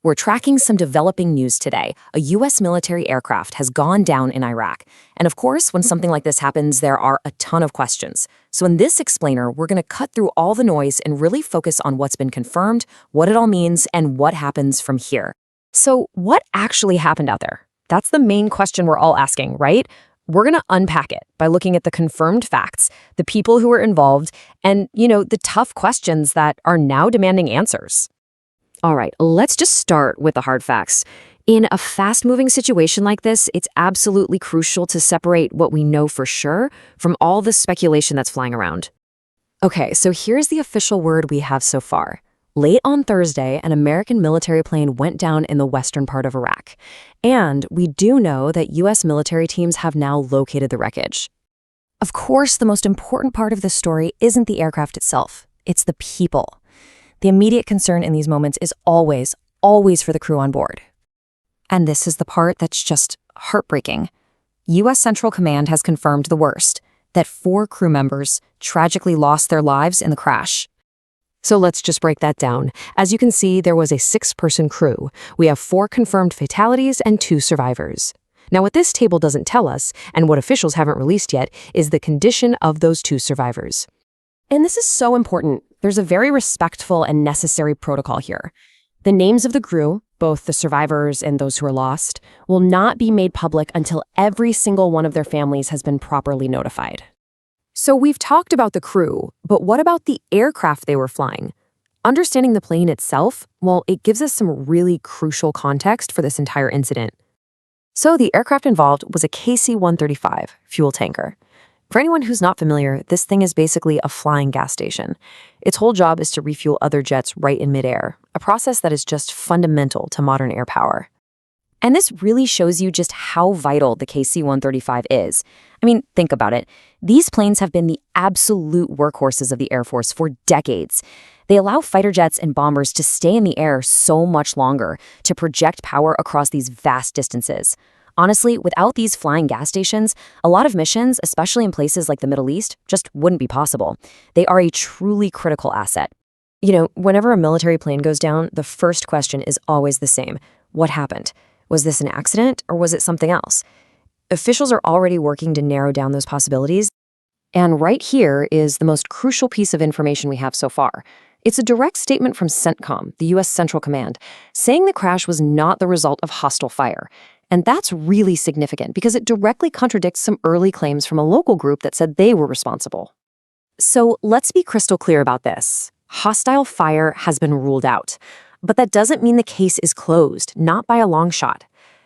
We're tracking some developing news today. A U.S. military aircraft has gone down in Iraq. And of course, when something like this happens, there are a ton of questions. So in this explainer, we're going to cut through all the noise and really focus on what's been confirmed, what it all means, and what happens from here. So what actually happened out there? That's the main question we're all asking, right? We're going to unpack it by looking at the confirmed facts, the people who were involved, and, the tough questions that are now demanding answers. All right, let's just start with the hard facts. In a fast-moving situation like this, it's absolutely crucial to separate what we know for sure from all the speculation that's flying around. Okay, so here's the official word we have so far. Late on Thursday, an American military plane went down in the western part of Iraq. And we do know that U.S. military teams have now located the wreckage. Of course, the most important part of this story isn't the aircraft itself. It's the people. The immediate concern in these moments is always for the crew on board. And this is the part that's just heartbreaking. U.S. Central Command has confirmed the worst, that 4 crew members tragically lost their lives in the crash. So let's just break that down. As you can see, there was a 6-person crew. We have 4 confirmed fatalities and 2 survivors. Now, what this table doesn't tell us, and what officials haven't released yet, is the condition of those 2 survivors. And this is so important. There's a very respectful and necessary protocol here. The names of the crew, both the survivors and those who are lost, will not be made public until every single one of their families has been properly notified. So we've talked about the crew, but what about the aircraft they were flying? Understanding the plane itself, well, it gives us some really crucial context for this entire incident. So the aircraft involved was a KC-135 fuel tanker. For anyone who's not familiar, this thing is basically a flying gas station. Its whole job is to refuel other jets right in midair, a process that is just fundamental to modern air power. And this really shows you just how vital the KC-135 is. I mean, think about it. These planes have been the absolute workhorses of the Air Force for decades. They allow fighter jets and bombers to stay in the air so much longer, to project power across these vast distances. Honestly, without these flying gas stations, a lot of missions, especially in places like the Middle East, just wouldn't be possible. They are a truly critical asset. Whenever a military plane goes down, the first question is always the same. What happened? Was this an accident or was it something else? Officials are already working to narrow down those possibilities. And right here is the most crucial piece of information we have so far. It's a direct statement from CENTCOM, the U.S. Central Command, saying the crash was not the result of hostile fire. And that's really significant because it directly contradicts some early claims from a local group that said they were responsible. So let's be crystal clear about this. Hostile fire has been ruled out. But that doesn't mean the case is closed, not by a long shot.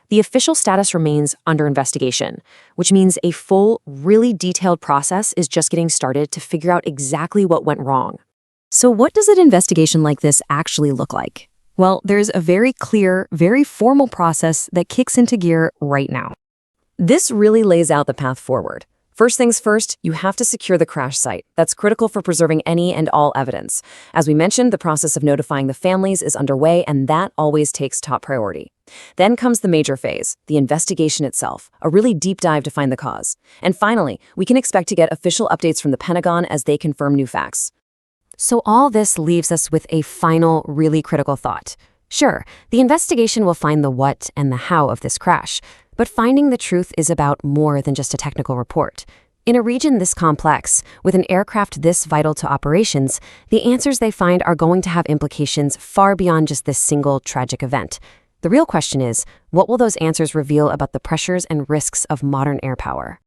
The official status remains under investigation, which means a full, really detailed process is just getting started to figure out exactly what went wrong. So what does an investigation like this actually look like? Well, there's a very clear, very formal process that kicks into gear right now. This really lays out the path forward. First things first, you have to secure the crash site. That's critical for preserving any and all evidence. As we mentioned, the process of notifying the families is underway, and that always takes top priority. Then comes the major phase, the investigation itself, a really deep dive to find the cause. And finally, we can expect to get official updates from the Pentagon as they confirm new facts. So all this leaves us with a final, really critical thought. Sure, the investigation will find the what and the how of this crash, but finding the truth is about more than just a technical report. In a region this complex, with an aircraft this vital to operations, the answers they find are going to have implications far beyond just this single tragic event. The real question is, what will those answers reveal about the pressures and risks of modern air power?